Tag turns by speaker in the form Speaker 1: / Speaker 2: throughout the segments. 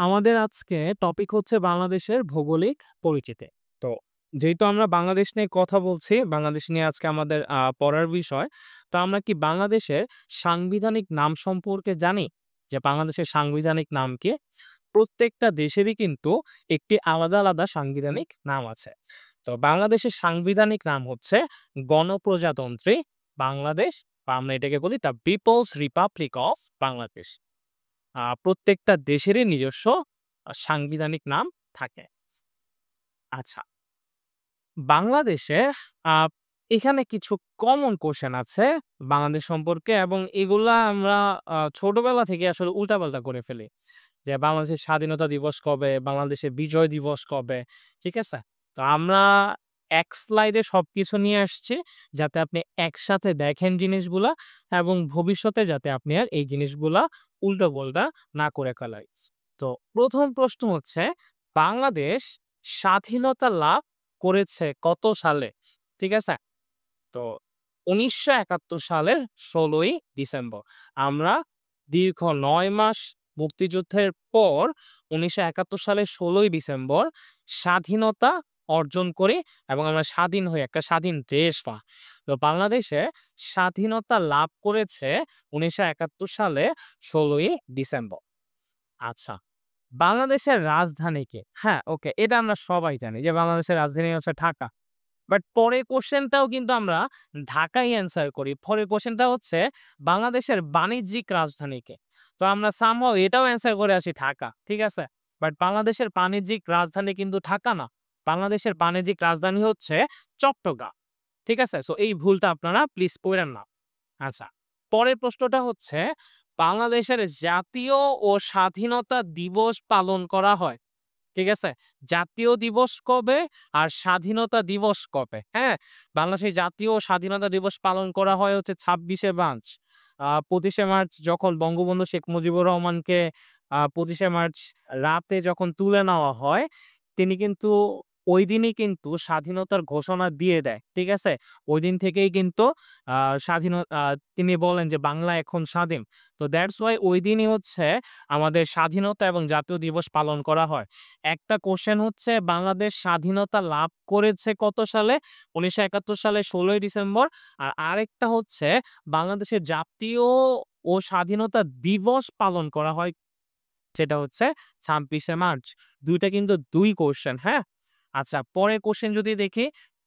Speaker 1: আমাদের আজকে টপিক হচ্ছে বাংলাদেশের ভৌগোলিক পরিচিতি। তো যেহেতু আমরা বাংলাদেশ নিয়ে কথা বলছি, বাংলাদেশ নিয়ে আজকে আমাদের পড়ার বিষয়। তো আমরা কি বাংলাদেশের সাংবিধানিক নাম সম্পর্কে জানি? যে বাংলাদেশের সাংবিধানিক নাম কি? প্রত্যেকটা দেশেরই কিন্তু একটি আলাদা, আলাদা সাংবিধানিক নাম আছে। তো বাংলাদেশের সাংবিধানিক নাম হচ্ছে গণপ্রজাতন্ত্রী বাংলাদেশ, বা আমরা এটাকে বলি the people's republic of Bangladesh. প্রত্যেকটা দেশেরই নিজস্ব সাংবিধানিক নাম থাকে। আচ্ছা, বাংলাদেশে আ এখানে কিছু কমন কোয়েশ্চেন আছে বাংলাদেশ সম্পর্কে, এবং এগুলা আমরা ছোটবেলা থেকে আসলে উল্টাপাল্টা করে ফেলি। যে বাংলাদেশের স্বাধীনতা দিবস কবে? বাংলাদেশের বিজয় দিবস কবে? ঠিক আছে? তো আমরা এক স্লাইডে সবকিছু নিয়ে আসছি যাতে আপনি একসাথে দেখেন জিনিসগুলা, এবং ভবিষ্যতে যাতে আপনি আর এই জিনিসগুলা উল্টো-পাল্টা না করে ফেলেন। তো ১ম প্রশ্ন হচ্ছে, বাংলাদেশ স্বাধীনতা লাভ করেছে কত সালে? ঠিক আছে? তো ১৯৭১ সালের ১৬ই ডিসেম্বর। আমরা দীর্ঘ ৯ মাস মুক্তিযুদ্ধের পর ১৯৭১ সালের ১৬ই ডিসেম্বর স্বাধীনতা অর্জন করি, এবং আমরা স্বাধীন হই, একটা স্বাধীন দেশ পাই। তো বাংলাদেশে স্বাধীনতা লাভ করেছে ১৯৭১ সালে ১৬ই ডিসেম্বর। আচ্ছা, বাংলাদেশের রাজধানী কি? হ্যাঁ, ওকে, এটা আমরা সবাই জানি যে বাংলাদেশের রাজধানী হচ্ছে ঢাকা। বাট পরের কোয়েশ্চেনটাও কিন্তু আমরা ঢাকায় অ্যান্সার করি। পরের কোয়েশ্চেনটা হচ্ছে বাংলাদেশের বাণিজ্যিক রাজধানী কে? তো আমরা সামহাউ এটাও অ্যান্সার করে আসি ঢাকা। ঠিক আছে? বাট বাংলাদেশের বাণিজ্যিক রাজধানী কিন্তু ঢাকা না। বাংলাদেশের বাণিজ্যিক রাজধানী হচ্ছে চট্টগ্রাম। ঠিক আছে? সো এই ভুলটা আপনারা প্লিজ কইরেন না। আচ্ছা, পরের প্রশ্নটা হচ্ছে, বাংলাদেশের জাতীয় ও স্বাধীনতা দিবস পালন করা হয়। ঠিক আছে? জাতীয় দিবস কবে আর স্বাধীনতা দিবস কবে? হ্যাঁ? বাংলাদেশের জাতীয় ও স্বাধীনতা দিবস পালন করা হয় হচ্ছে ২৬শে মার্চ। ২৫শে মার্চ যখন বঙ্গবন্ধু শেখ মুজিবুর রহমানকে ২৫শে মার্চ রাতে যখন তুলে নেওয়া হয়, তিনি কিন্তু ঐদিনই কিন্তু স্বাধীনতার ঘোষণা দিয়ে দেয়। ঠিক আছে? ঐদিন থেকেই কিন্তু আ স্বাধীন আ তিনি বলেন যে, "বাংলা এখন স্বাধীন।" তো দ্যাটস ওয়াই ঐদিনই হচ্ছে আমাদের স্বাধীনতা এবং জাতীয় দিবস পালন করা হয়। একটা কোয়েশ্চেন হচ্ছে, বাংলাদেশ স্বাধীনতা লাভ করেছে কত সালে? ১৯৭১ সালের ১৬ই ডিসেম্বর। আর আরেকটা হচ্ছে, বাংলাদেশের জাতীয় ও স্বাধীনতা দিবস পালন করা হয়, সেটা হচ্ছে ২৬শে মার্চ। ২ টা কিন্তু ২ কোয়েশ্চেন, হ্যাঁ? আচ্ছা, পরের কোয়েশ্চেন যদি দেখি,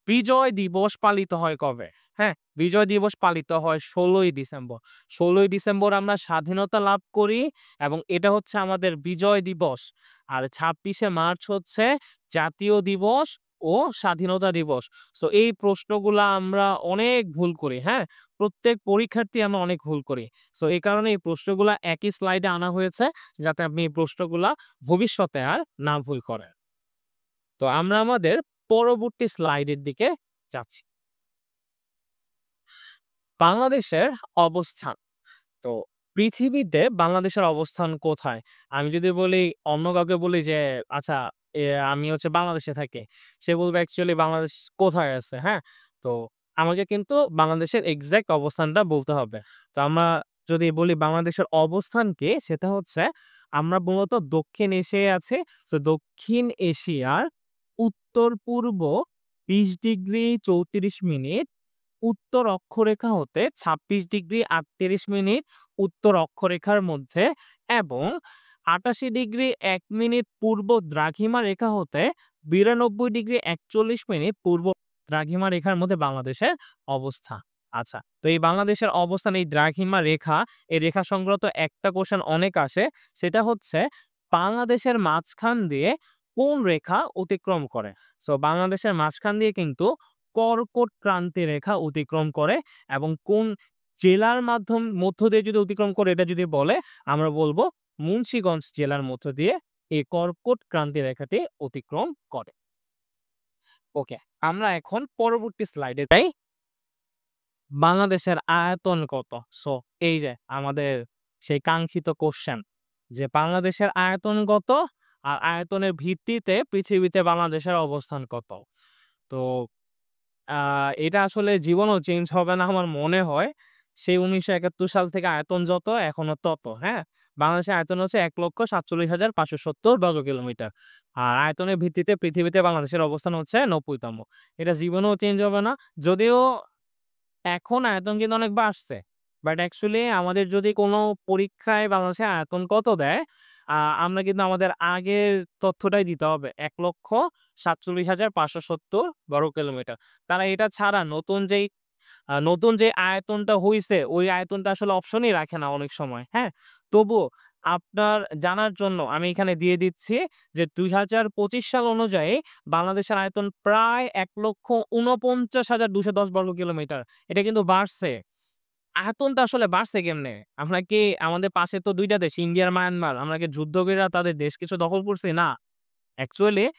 Speaker 1: বিজয় দিবস পালিত হয় কবে? হ্যাঁ? বিজয় দিবস পালিত হয় ১৬ই ডিসেম্বর। ১৬ই ডিসেম্বর আমরা স্বাধীনতা লাভ করি, এবং এটা হচ্ছে আমাদের বিজয় দিবস। আর ২৬শে মার্চ হচ্ছে জাতীয় দিবস ও স্বাধীনতা দিবস। সো এই প্রশ্নগুলা আমরা অনেক ভুল করি, হ্যাঁ? প্রত্যেক পরীক্ষার্থী আমরা অনেক ভুল করি। সো এই কারণে এই প্রশ্নগুলা একই স্লাইডে আনা হয়েছে যাতে আপনি এই প্রশ্নগুলা ভবিষ্যতে আর না ভুল করেন। তো আমরা আমাদের পরবর্তী স্লাইডের দিকে যাচ্ছি। বাংলাদেশের অবস্থান। তো পৃথিবীতে বাংলাদেশের অবস্থান কোথায়? আমি যদি বলি, অন্য কাউকে বলি যে, আচ্ছা, এ আমি হচ্ছে বাংলাদেশে থাকি। সে বলবে অ্যাকচুয়ালি বাংলাদেশ কোথায় আছে, হ্যাঁ? তো আমাকে কিন্তু বাংলাদেশের এক্সাক্ট অবস্থানটা বলতে হবে। তো আমরা যদি বলি বাংলাদেশের অবস্থান কি? সেটা হচ্ছে, আমরা মূলত দক্ষিণ এশিয়ায় আছি। সো দক্ষিণ এশিয়ার উত্তর-পূর্ব ২০°৩৪' উত্তর অক্ষরেখা হতে ২৬°৩৮' উত্তর অক্ষরেখার মধ্যে, এবং ৮৮°১' পূর্ব দ্রাঘিমা রেখা হতে ৯২°৪১' পূর্ব দ্রাঘিমা রেখার মধ্যে বাংলাদেশের অবস্থান। আচ্ছা, তো এই বাংলাদেশের অবস্থান, এই দ্রাঘিমা রেখা, এই রেখা সংক্রান্ত একটা কোয়েশ্চেন অনেক আসে। সেটা হচ্ছে, বাংলাদেশের মাঝখান দিয়ে কোন রেখা অতিক্রম করে? সো বাংলাদেশের মাঝখান দিয়ে কিন্তু কর্কট ক্রান্তি রেখা অতিক্রম করে, এবং কোন জেলার মধ্য দিয়ে যদি অতিক্রম করে এটা যদি বলে, আমরা বলব মুন্সিগঞ্জ জেলার মধ্য দিয়ে এই কর্কট ক্রান্তি রেখাটি অতিক্রম করে। ওকে, আমরা এখন পরবর্তী স্লাইডে যাই। বাংলাদেশের আয়তন কত? সো এই যে আমাদের সেই কাঙ্ক্ষিত কোশ্চেন, যে বাংলাদেশের আয়তন কত? আর আয়তনের ভিত্তিতে পৃথিবীতে বাংলাদেশের অবস্থান কত? তো আ এটা আসলে জীবনেও চেঞ্জ হবে না আমার মনে হয়। সেই ১৯৭১ সাল থেকে আয়তন যত, এখনো তত, হ্যাঁ? বাংলাদেশের আয়তন হচ্ছে ১,৪৭,৫৭০ বর্গ কিলোমিটার। আর আয়তনের ভিত্তিতে পৃথিবীতে বাংলাদেশের অবস্থান হচ্ছে ৯০তম। এটা জীবনেও চেঞ্জ হবে না। যদিও এখন আয়তন কিন্তু অনেক বাড়ছে। বাট অ্যাকচুয়ালি আমাদের যদি কোনো পরীক্ষায় বাংলাদেশের আয়তন কত দেয়, আ আমরা কিন্তু আমাদের আগের তথ্যটাই দিতে হবে। ১,৪৭,৫৭০ বর্গ কিলোমিটার। তারা এটা ছাড়া নতুন যে আয়তনটা হইছে, ওই আয়তনটা আসলে অপশনই রাখে না অনেক সময়, হ্যাঁ? তবুও আপনার জানার জন্য আমি এখানে দিয়ে দিচ্ছি যে ২০২৫ সাল অনুযায়ী বাংলাদেশের আয়তন প্রায় ১,৪৯,২১০ বর্গ কিলোমিটার। এটা কিন্তু বাড়ছে। আয়তনটা আসলে বাড়ছে কেমনে? আমরা কি আমাদের পাশে তো ২ টা দেশ ইন্ডিয়া আর মায়ানমার। আমরা কি যুদ্ধ কইরা তাদের দেশ কিছু দখল করছি? না। অ্যাকচুয়ালি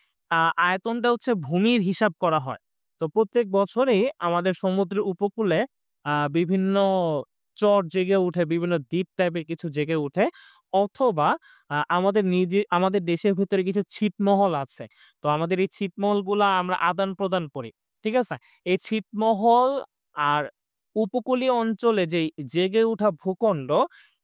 Speaker 1: আয়তনটা হচ্ছে ভূমির হিসাব করা হয়। তো প্রত্যেক বছরেই আমাদের সমুদ্রের উপকূলে বিভিন্ন চর জেগে উঠে, বিভিন্ন দ্বীপ টাইপের কিছু জেগে উঠে অথবা আমাদের দেশের ভেতরে কিছু ছিটমহল আছে। তো আমাদের এই ছিটমহলগুলা আমরা আদান-প্রদান করি। ঠিক আছে? এই ছিটমহল আর উপকূলীয় অঞ্চলে যেই জেগে উঠা ভূখণ্ড,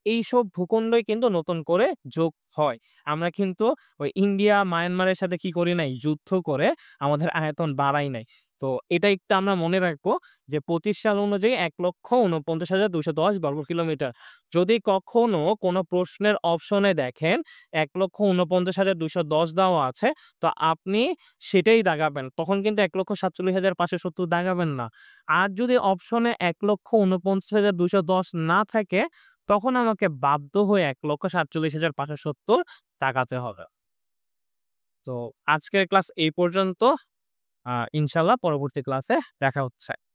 Speaker 1: এইসব ভূখণ্ডই কিন্তু নতুন করে যোগ হয়। আমরা কিন্তু ওই ইন্ডিয়া, মায়ানমারের সাথে কি করি নাই? যুদ্ধ করে আমাদের আয়তন বাড়াই নাই। তো এটা একটু আমরা মনে রাখবো যে ২৫ সাল অনুযায়ী ১,৪৯,২১০ বর্গ কিলোমিটার। যদি কখনো কোনো প্রশ্নের অপশনে দেখেন ১,৪৯,২১০ দেওয়া আছে, তো আপনি সেটাই দাগাবেন। তখন কিন্তু ১,৪৭,৫৭০ দাগাবেন না। আর যদি অপশনে ১,৪৯,২১০ না থাকে, তখন আমাকে বাধ্য হয়ে ১,৪৭,৫৭০ তাকাতে হবে। তো আজকের ক্লাস এই পর্যন্ত। ইনশাআল্লাহ পরবর্তী ক্লাসে দেখা হচ্ছে।